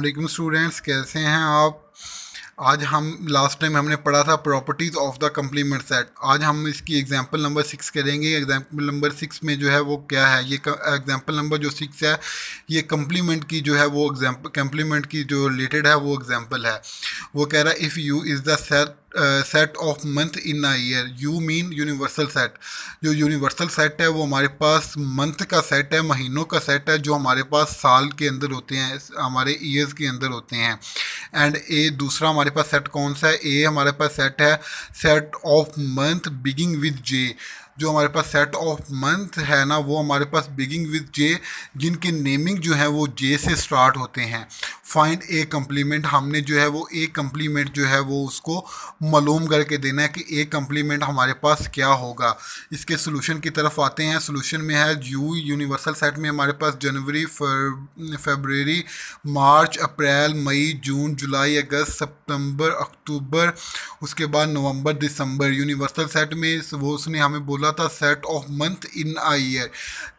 वालेकुम स्टूडेंट्स, कैसे हैं आप। आज हम लास्ट टाइम हमने पढ़ा था properties of the complement set. आज हम इसकी एग्जांपल नंबर 6 करेंगे। एग्जांपल नंबर 6 में जो है वो क्या है, ये एग्जांपल नंबर जो 6 है ये कम्प्लीमेंट की जो है वो एग्जांपल कम्प्लीमेंट की जो रिलेटेड है वो एग्जांपल है। वो कह रहा है if you is the set of month in a year, you mean universal set. जो यूनिवर्सल सेट है वो हमारे पास मंथ का सेट है, महीनों का सेट है, जो हमारे पास साल के अंदर होते हैं, हमारे ईयर्स के अंदर होते हैं। एंड ए दूसरा हमारे पास सेट कौन सा है, ए हमारे पास सेट है set of month beginning with J. जो हमारे पास सेट ऑफ मंथ है ना वो हमारे पास बिगिंग विद जे, जिनके नेमिंग जो है वो जे से स्टार्ट होते हैं। फाइंड ए कम्प्लीमेंट, हमने जो है वो ए कम्प्लीमेंट जो है वो उसको मालूम करके देना है कि ए कम्प्लीमेंट हमारे पास क्या होगा। इसके सोल्यूशन की तरफ आते हैं। सोल्यूशन में है यू यूनिवर्सल सेट में हमारे पास जनवरी, फरवरी, मार्च, अप्रैल, मई, जून, जुलाई, अगस्त, सितंबर, अक्टूबर, उसके बाद नवंबर, दिसंबर। यूनिवर्सल सेट में वो उसने हमें बोला था set of month in a year,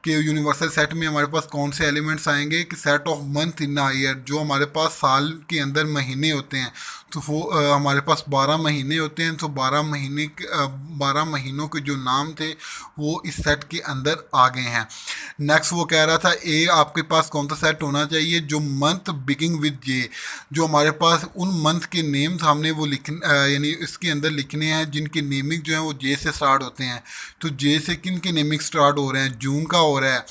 कि यूनिवर्सल सेट में हमारे पास कौन से एलिमेंट्स आएंगे कि set of month in a year, जो हमारे पास साल के अंदर महीने होते हैं। तो वो हमारे पास 12 महीने होते हैं, तो 12 महीनों के जो नाम थे वो इस सेट के अंदर आ गए हैं। नेक्स्ट वो कह रहा था ए आपके पास कौन सा सेट होना चाहिए जो मंथ बिगिंग विद जे, जो हमारे पास उन मंथ के नेम्स हमने वो यानी इसके अंदर लिखने हैं जिनके नेमिंग जो है वो जे से स्टार्ट होते हैं। तो जे से किन के नेमिंग स्टार्ट हो रहे हैं, जून का हो रहा है,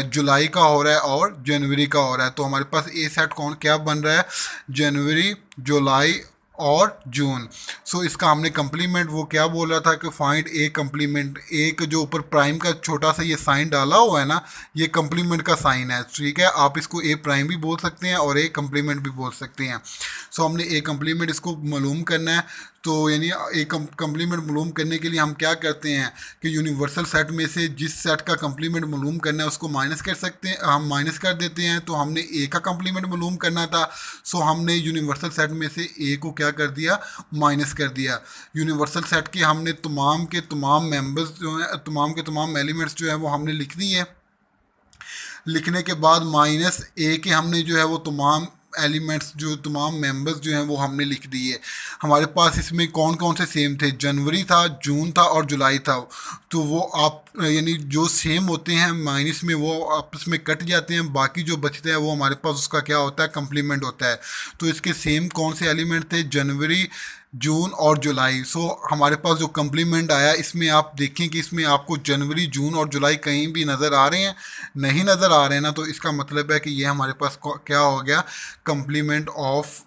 जुलाई का हो रहा है और जनवरी का हो रहा है। तो हमारे पास ए सेट कौन क्या बन रहा है, जनवरी, जुलाई और जून। सो इसका हमने कम्प्लीमेंट वो क्या बोल रहा था कि फाइंड ए कम्प्लीमेंट, ए के जो ऊपर प्राइम का छोटा सा ये साइन डाला हुआ है ना, ये कम्प्लीमेंट का साइन है। ठीक है, आप इसको ए प्राइम भी बोल सकते हैं और ए कम्प्लीमेंट भी बोल सकते हैं। सो हमने ए कम्प्लीमेंट इसको मालूम करना है। तो यानी एक कम्प्लीमेंट मालूम करने के लिए हम क्या करते हैं कि यूनिवर्सल सेट में से जिस सेट का कम्प्लीमेंट मालूम करना है उसको माइनस कर सकते हैं, हम माइनस कर देते हैं। तो हमने ए का कम्प्लीमेंट मालूम करना था, सो हमने यूनिवर्सल सेट में से ए को क्या कर दिया, माइनस कर दिया। यूनिवर्सल सेट के हमने तमाम के तमाम मेंबर्स जो हैं, तमाम के तमाम एलिमेंट्स जो हैं वो हमने लिख दिए। लिखने के बाद माइनस ए के हमने जो है वो तमाम एलिमेंट्स जो तमाम मेंबर्स जो हैं वो हमने लिख दिए। हमारे पास इसमें कौन कौन से सेम थे, जनवरी था, जून था और जुलाई था। तो वो आप यानी जो सेम होते हैं माइनस में वो आपस में कट जाते हैं, बाकी जो बचते हैं वो हमारे पास उसका क्या होता है, कम्प्लीमेंट होता है। तो इसके सेम कौन से एलिमेंट थे, जनवरी, जून और जुलाई। सो हमारे पास जो कम्प्लीमेंट आया इसमें आप देखें कि इसमें आपको जनवरी, जून और जुलाई कहीं भी नज़र आ रहे हैं, नहीं नज़र आ रहे हैं ना, तो इसका मतलब है कि ये हमारे पास क्या हो गया, कम्प्लीमेंट ऑफ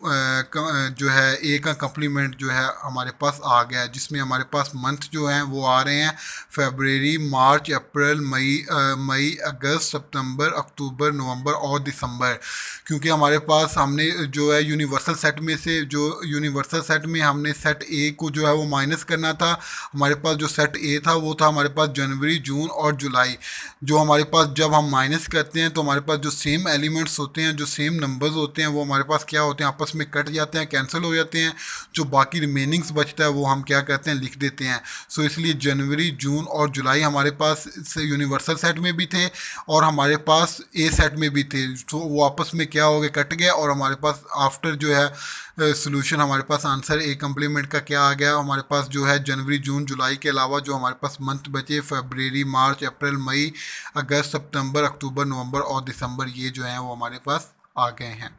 जो है ए का कम्प्लीमेंट जो है हमारे पास आ गया, जिसमें हमारे पास मंथ जो हैं वो आ रहे हैं फरवरी, मार्च, अप्रैल, मई, अगस्त, सितंबर, अक्टूबर, नवंबर और दिसंबर। क्योंकि हमारे पास हमने जो है यूनिवर्सल सेट में से, जो यूनिवर्सल सेट में हमने सेट ए को जो है वो माइनस करना था। हमारे पास जो सेट ए था वो था हमारे पास जनवरी, जून और जुलाई। जो हमारे पास जब हम माइनस करते हैं तो हमारे पास जो सेम एलिमेंट्स होते हैं, जो सेम नंबर्स होते हैं वो हमारे पास क्या होते हैं, आपस में कट जाते हैं, कैंसिल हो जाते हैं। जो बाकी रिमेनिंग्स बचता है वो हम क्या करते हैं, लिख देते हैं। सो इसलिए जनवरी, जून और जुलाई हमारे पास यूनिवर्सल सेट में भी थे और हमारे पास ए सेट में भी थे। तो वो आपस में क्या हो गए, कट गया, और हमारे पास आफ्टर जो है सोल्यूशन हमारे पास आंसर ए कम्प्लीमेंट का क्या आ गया, हमारे पास जो है जनवरी, जून, जुलाई के अलावा जो हमारे पास मंथ बचे फरवरी, मार्च, अप्रैल, मई, अगस्त, सितंबर, अक्टूबर, नवंबर और दिसंबर, ये जो हैं वो हमारे पास आ गए हैं।